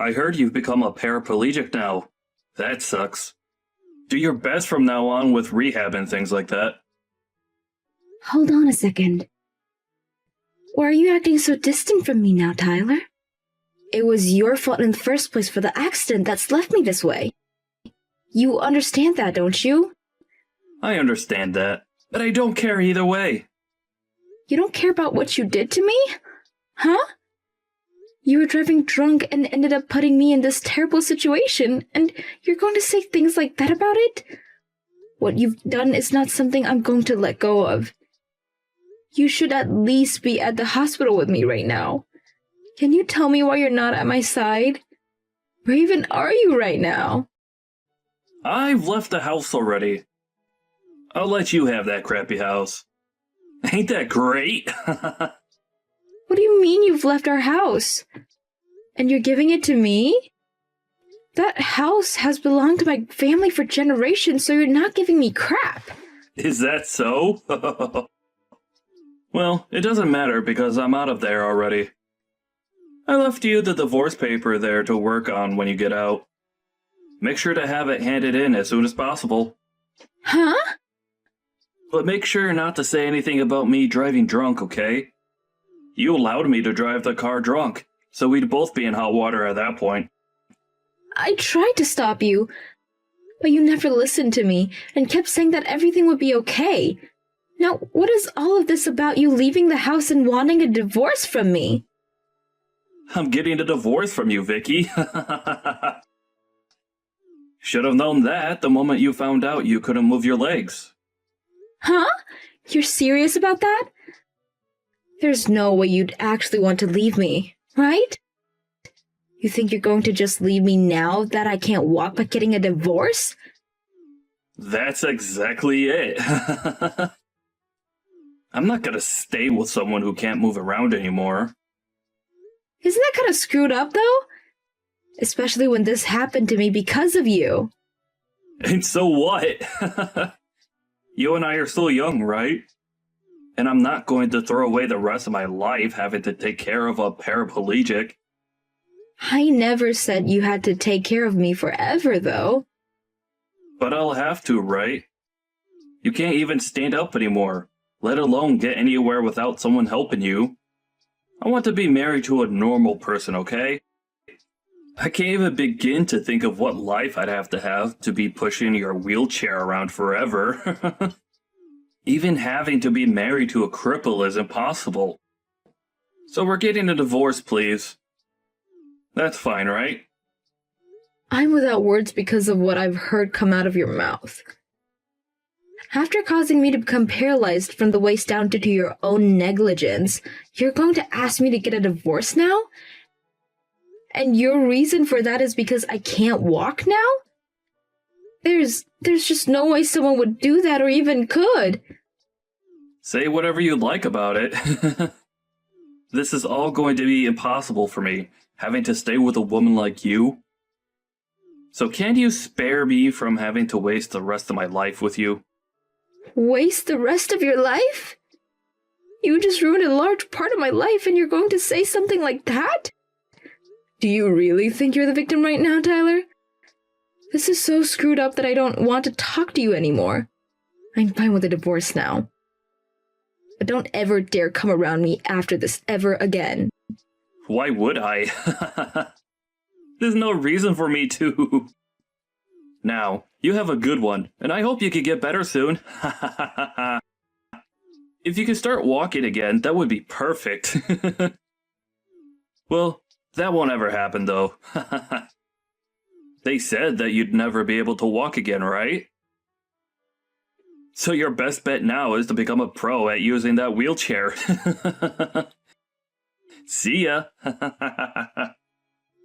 I heard you've become a paraplegic now. That sucks. Do your best from now on with rehab and things like that. Hold on a second. Why are you acting so distant from me now, Tyler? It was your fault in the first place for the accident that's left me this way. You understand that, don't you? I understand that, but I don't care either way. You don't care about what you did to me? Huh? You were driving drunk and ended up putting me in this terrible situation, and you're going to say things like that about it? What you've done is not something I'm going to let go of. You should at least be at the hospital with me right now. Can you tell me why you're not at my side? Where even are you right now? I've left the house already. I'll let you have that crappy house. Ain't that great? What do you mean you've left our house? And you're giving it to me? That house has belonged to my family for generations, so you're not giving me crap. Is that so? Well, it doesn't matter because I'm out of there already. I left you the divorce paper there to work on when you get out. Make sure to have it handed in as soon as possible. Huh? But make sure not to say anything about me driving drunk, okay? You allowed me to drive the car drunk, so we'd both be in hot water at that point. I tried to stop you, but you never listened to me and kept saying that everything would be okay. Now, what is all of this about you leaving the house and wanting a divorce from me? I'm getting a divorce from you, Vicky. Should have known that the moment you found out you couldn't move your legs. Huh? You're serious about that? There's no way you'd actually want to leave me, right? You think you're going to just leave me now that I can't walk by getting a divorce? That's exactly it. I'm not gonna stay with someone who can't move around anymore. Isn't that kind of screwed up, though? Especially when this happened to me because of you. And so what? You and I are still young, right? And I'm not going to throw away the rest of my life having to take care of a paraplegic. I never said you had to take care of me forever, though. But I'll have to, right? You can't even stand up anymore, let alone get anywhere without someone helping you. I want to be married to a normal person, okay? I can't even begin to think of what life I'd have to be pushing your wheelchair around forever. Even having to be married to a cripple is impossible. So we're getting a divorce, please. That's fine, right? I'm without words because of what I've heard come out of your mouth. After causing me to become paralyzed from the waist down due to your own negligence, you're going to ask me to get a divorce now? And your reason for that is because I can't walk now? There's just no way someone would do that or even could. Say whatever you like about it. This is all going to be impossible for me, having to stay with a woman like you. So can't you spare me from having to waste the rest of my life with you? Waste the rest of your life? You just ruined a large part of my life and you're going to say something like that? Do you really think you're the victim right now, Tyler? This is so screwed up that I don't want to talk to you anymore. I'm fine with a divorce now. But don't ever dare come around me after this ever again. Why would I? There's no reason for me to. Now, you have a good one, and I hope you can get better soon. If you could start walking again, that would be perfect. Well, that won't ever happen, though. They said that you'd never be able to walk again, right? So your best bet now is to become a pro at using that wheelchair. See ya!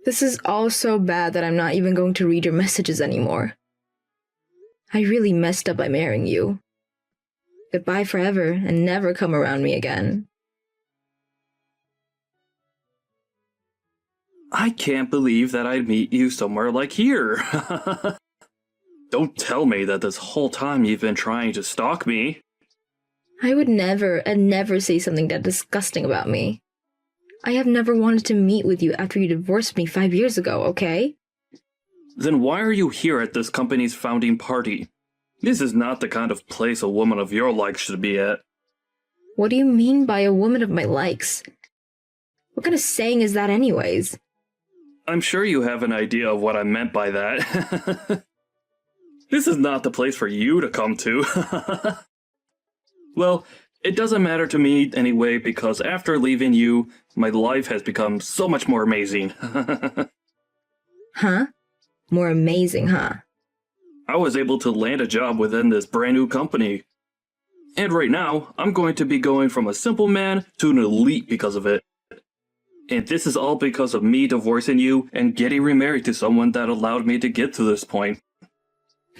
This is all so bad that I'm not even going to read your messages anymore. I really messed up by marrying you. Goodbye forever and never come around me again. I can't believe that I'd meet you somewhere like here. Don't tell me that this whole time you've been trying to stalk me. I would never and never say something that disgusting about me. I have never wanted to meet with you after you divorced me 5 years ago, okay? Then why are you here at this company's founding party? This is not the kind of place a woman of your likes should be at. What do you mean by a woman of my likes? What kind of saying is that anyways? I'm sure you have an idea of what I meant by that. This is not the place for you to come to. Well, it doesn't matter to me anyway because after leaving you, my life has become so much more amazing. Huh? More amazing, huh? I was able to land a job within this brand new company. And right now, I'm going to be going from a simple man to an elite because of it. And this is all because of me divorcing you and getting remarried to someone that allowed me to get to this point.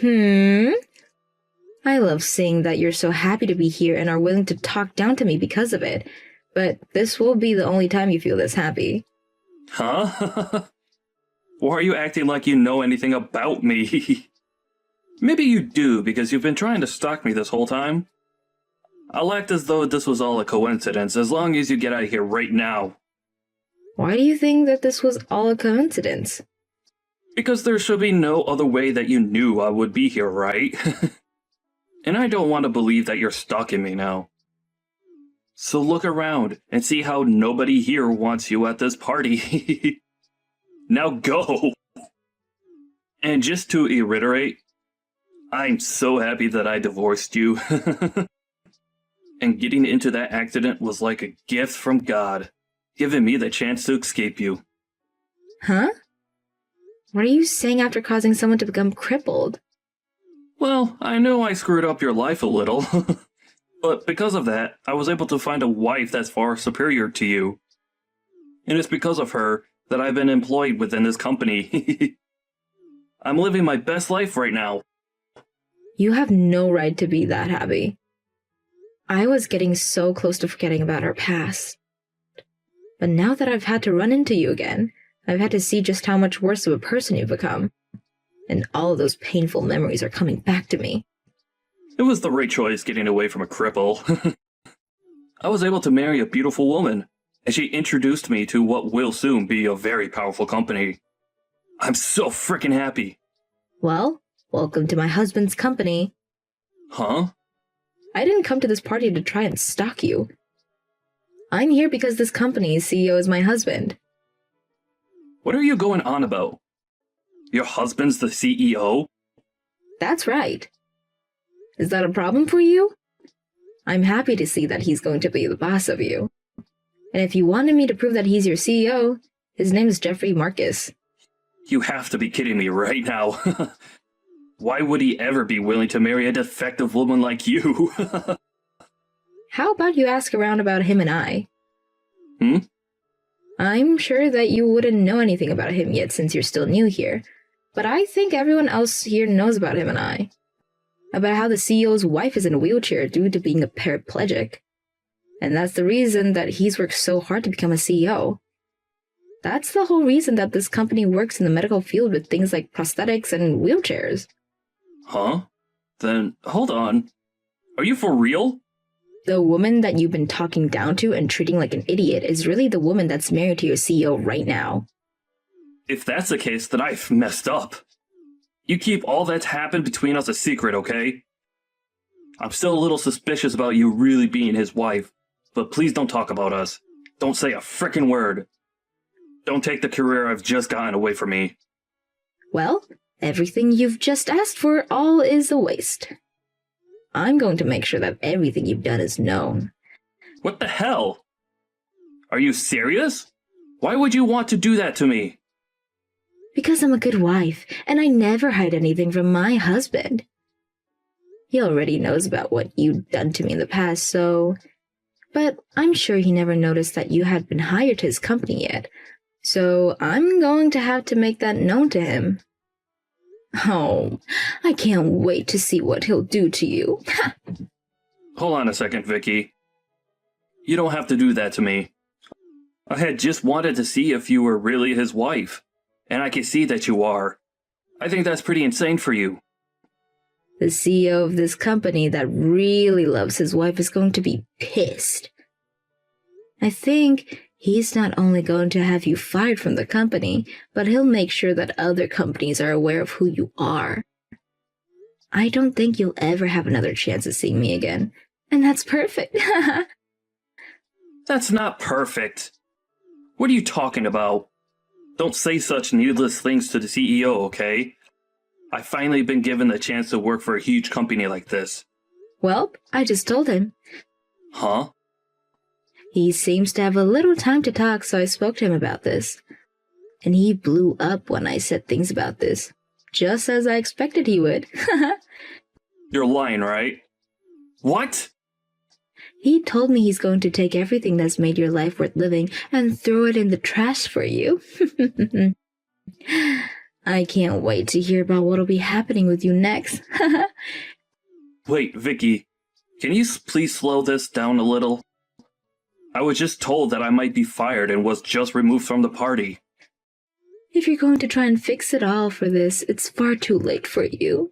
I love seeing that you're so happy to be here and are willing to talk down to me because of it. But this will be the only time you feel this happy. Huh? Why are you acting like you know anything about me? Maybe you do because you've been trying to stalk me this whole time. I'll act as though this was all a coincidence as long as you get out of here right now. Why do you think that this was all a coincidence? Because there should be no other way that you knew I would be here, right? And I don't want to believe that you're stalking me now. So look around and see how nobody here wants you at this party. Now go! And just to reiterate, I'm so happy that I divorced you. And getting into that accident was like a gift from God, giving me the chance to escape you. Huh? What are you saying after causing someone to become crippled? Well, I know I screwed up your life a little, but because of that, I was able to find a wife that's far superior to you. And it's because of her that I've been employed within this company. I'm living my best life right now. You have no right to be that happy. I was getting so close to forgetting about our past. But now that I've had to run into you again, I've had to see just how much worse of a person you've become. And all of those painful memories are coming back to me. It was the right choice getting away from a cripple. I was able to marry a beautiful woman, and she introduced me to what will soon be a very powerful company. I'm so freaking happy. Well, welcome to my husband's company. Huh? I didn't come to this party to try and stalk you. I'm here because this company's CEO is my husband. What are you going on about? Your husband's the CEO? That's right. Is that a problem for you? I'm happy to see that he's going to be the boss of you. And if you wanted me to prove that he's your CEO, his name is Jeffrey Marcus. You have to be kidding me right now. Why would he ever be willing to marry a defective woman like you? How about you ask around about him and I? Hmm? I'm sure that you wouldn't know anything about him yet since you're still new here, but I think everyone else here knows about him and I. About how the CEO's wife is in a wheelchair due to being a paraplegic. And that's the reason that he's worked so hard to become a CEO. That's the whole reason that this company works in the medical field with things like prosthetics and wheelchairs. Huh? Then, hold on. Are you for real? The woman that you've been talking down to and treating like an idiot is really the woman that's married to your CEO right now. If that's the case, then I've messed up. You keep all that's happened between us a secret, okay? I'm still a little suspicious about you really being his wife, but please don't talk about us. Don't say a frickin' word. Don't take the career I've just gotten away from me. Well, everything you've just asked for all is a waste. I'm going to make sure that everything you've done is known. What the hell? Are you serious? Why would you want to do that to me? Because I'm a good wife, and I never hide anything from my husband. He already knows about what you've done to me in the past, so... But I'm sure he never noticed that you had been hired to his company yet, so I'm going to have to make that known to him. Oh, I can't wait to see what he'll do to you. Hold on a second, Vicky. You don't have to do that to me. I had just wanted to see if you were really his wife, and I can see that you are. I think that's pretty insane for you. The CEO of this company that really loves his wife is going to be pissed. I think He's not only going to have you fired from the company, but he'll make sure that other companies are aware of who you are. I don't think you'll ever have another chance of seeing me again. And that's perfect. That's not perfect. What are you talking about? Don't say such needless things to the CEO, okay? I've finally been given the chance to work for a huge company like this. Well, I just told him. Huh? He seems to have a little time to talk, so I spoke to him about this. And he blew up when I said things about this, just as I expected he would. You're lying, right? What? He told me he's going to take everything that's made your life worth living and throw it in the trash for you. I can't wait to hear about what'll be happening with you next. Wait, Vicky, can you please slow this down a little? I was just told that I might be fired and was just removed from the party. If you're going to try and fix it all for this, it's far too late for you.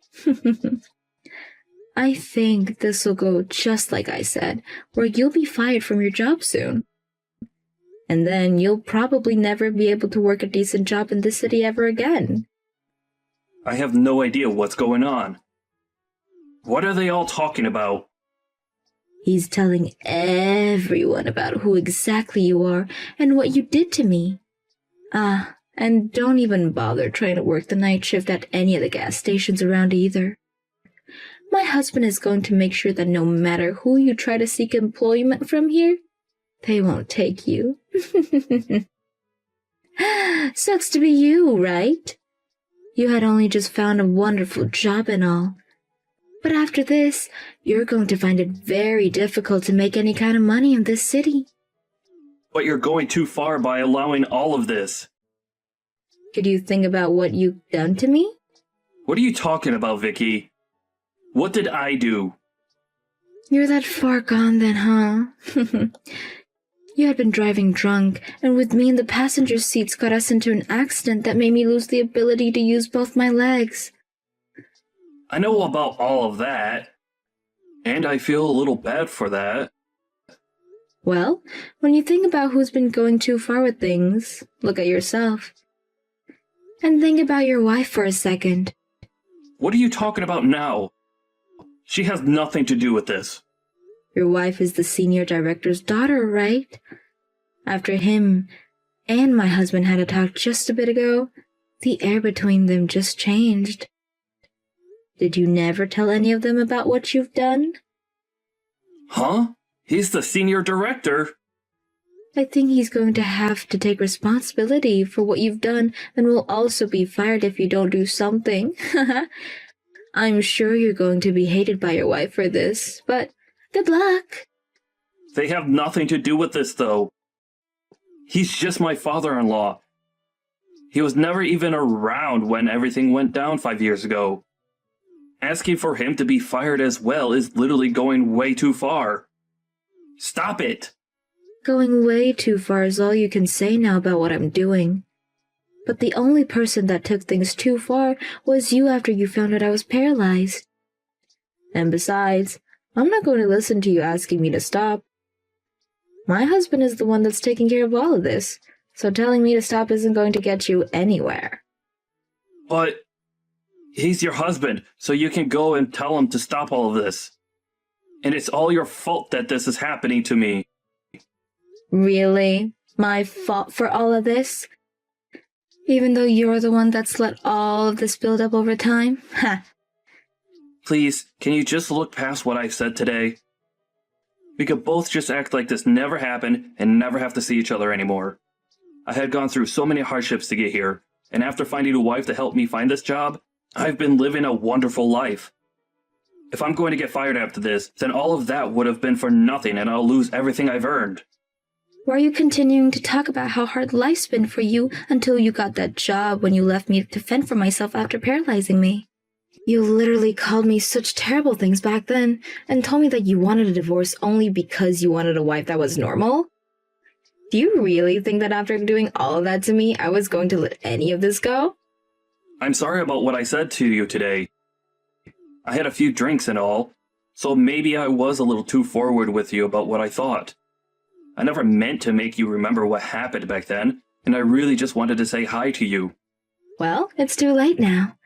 I think this will go just like I said, where you'll be fired from your job soon. And then you'll probably never be able to work a decent job in this city ever again. I have no idea what's going on. What are they all talking about? He's telling everyone about who exactly you are and what you did to me. And don't even bother trying to work the night shift at any of the gas stations around either. My husband is going to make sure that no matter who you try to seek employment from here, they won't take you. Sucks to be you, right? You had only just found a wonderful job and all. But after this, you're going to find it very difficult to make any kind of money in this city. But you're going too far by allowing all of this. Could you think about what you've done to me? What are you talking about, Vicky? What did I do? You're that far gone then, huh? You had been driving drunk, and with me in the passenger seats got us into an accident that made me lose the ability to use both my legs. I know about all of that. And I feel a little bad for that. Well, when you think about who's been going too far with things, look at yourself. And think about your wife for a second. What are you talking about now? She has nothing to do with this. Your wife is the senior director's daughter, right? After him and my husband had a talk just a bit ago, the air between them just changed. Did you never tell any of them about what you've done? Huh? He's the senior director. I think he's going to have to take responsibility for what you've done and will also be fired if you don't do something. I'm sure you're going to be hated by your wife for this, but good luck. They have nothing to do with this, though. He's just my father-in-law. He was never even around when everything went down 5 years ago. Asking for him to be fired as well is literally going way too far. Stop it! Going way too far is all you can say now about what I'm doing. But the only person that took things too far was you after you found out I was paralyzed. And besides, I'm not going to listen to you asking me to stop. My husband is the one that's taking care of all of this, so telling me to stop isn't going to get you anywhere. But he's your husband, so you can go and tell him to stop all of this. And it's all your fault that this is happening to me. Really? My fault for all of this? Even though you're the one that's let all of this build up over time? Ha! Please, can you just look past what I've said today? We could both just act like this never happened and never have to see each other anymore. I had gone through so many hardships to get here, and after finding a wife to help me find this job, I've been living a wonderful life. If I'm going to get fired after this, then all of that would have been for nothing and I'll lose everything I've earned. Why are you continuing to talk about how hard life's been for you until you got that job when you left me to fend for myself after paralyzing me? You literally called me such terrible things back then and told me that you wanted a divorce only because you wanted a wife that was normal? Do you really think that after doing all of that to me, I was going to let any of this go? I'm sorry about what I said to you today. I had a few drinks and all, so maybe I was a little too forward with you about what I thought. I never meant to make you remember what happened back then, and I really just wanted to say hi to you. Well, it's too late now.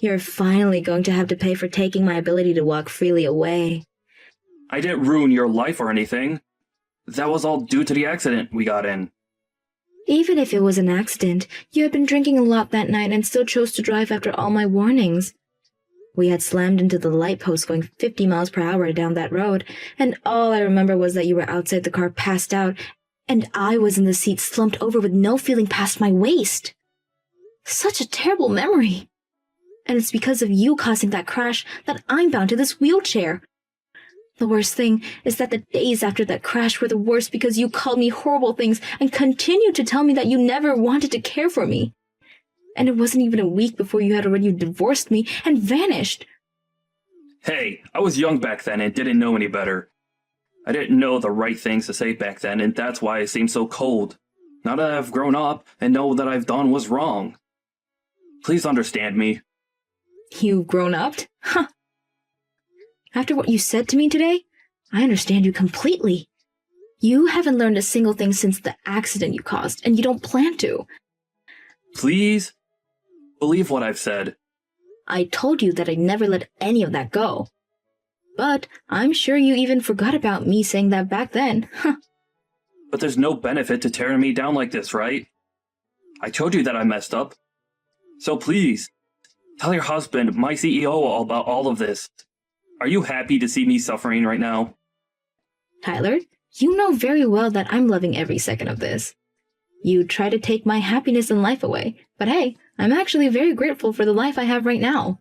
You're finally going to have to pay for taking my ability to walk freely away. I didn't ruin your life or anything. That was all due to the accident we got in. Even if it was an accident, you had been drinking a lot that night and still chose to drive after all my warnings. We had slammed into the light post going 50 miles per hour down that road, and all I remember was that you were outside the car passed out, and I was in the seat slumped over with no feeling past my waist. Such a terrible memory. And it's because of you causing that crash that I'm bound to this wheelchair. The worst thing is that the days after that crash were the worst because you called me horrible things and continued to tell me that you never wanted to care for me. And it wasn't even a week before you had already divorced me and vanished. Hey, I was young back then and didn't know any better. I didn't know the right things to say back then, and that's why I seemed so cold. Now that I've grown up and know that I've done was wrong. Please understand me. You've grown up? Huh. After what you said to me today, I understand you completely. You haven't learned a single thing since the accident you caused, and you don't plan to. Please? Believe what I've said. I told you that I'd never let any of that go. But I'm sure you even forgot about me saying that back then. Huh. But there's no benefit to tearing me down like this, right? I told you that I messed up. So please, tell your husband, my CEO, all about all of this. Are you happy to see me suffering right now? Tyler, you know very well that I'm loving every second of this. You try to take my happiness in life away, but hey, I'm actually very grateful for the life I have right now.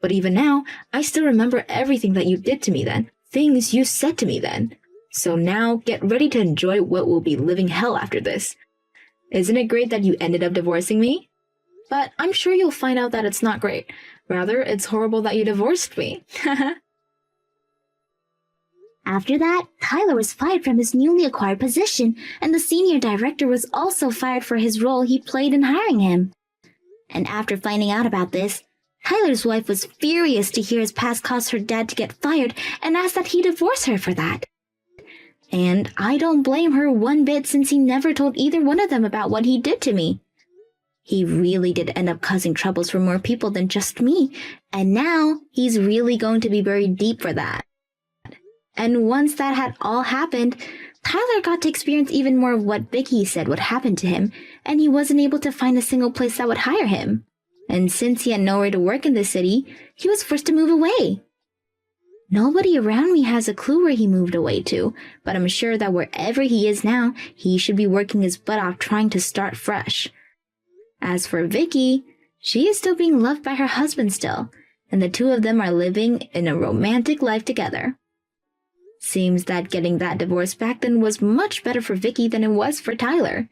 But even now, I still remember everything that you did to me then, things you said to me then. So now, get ready to enjoy what will be living hell after this. Isn't it great that you ended up divorcing me? But I'm sure you'll find out that it's not great. Rather, it's horrible that you divorced me. After that, Tyler was fired from his newly acquired position, and the senior director was also fired for his role he played in hiring him. And after finding out about this, Tyler's wife was furious to hear his past caused her dad to get fired and asked that he divorce her for that. And I don't blame her one bit since he never told either one of them about what he did to me. He really did end up causing troubles for more people than just me, and now he's really going to be buried deep for that. And once that had all happened, Tyler got to experience even more of what Vicky said would happen to him, and he wasn't able to find a single place that would hire him. And since he had nowhere to work in the city, he was forced to move away. Nobody around me has a clue where he moved away to, but I'm sure that wherever he is now, he should be working his butt off trying to start fresh. As for Vicky, she is still being loved by her husband still, and the two of them are living in a romantic life together. Seems that getting that divorce back then was much better for Vicky than it was for Tyler.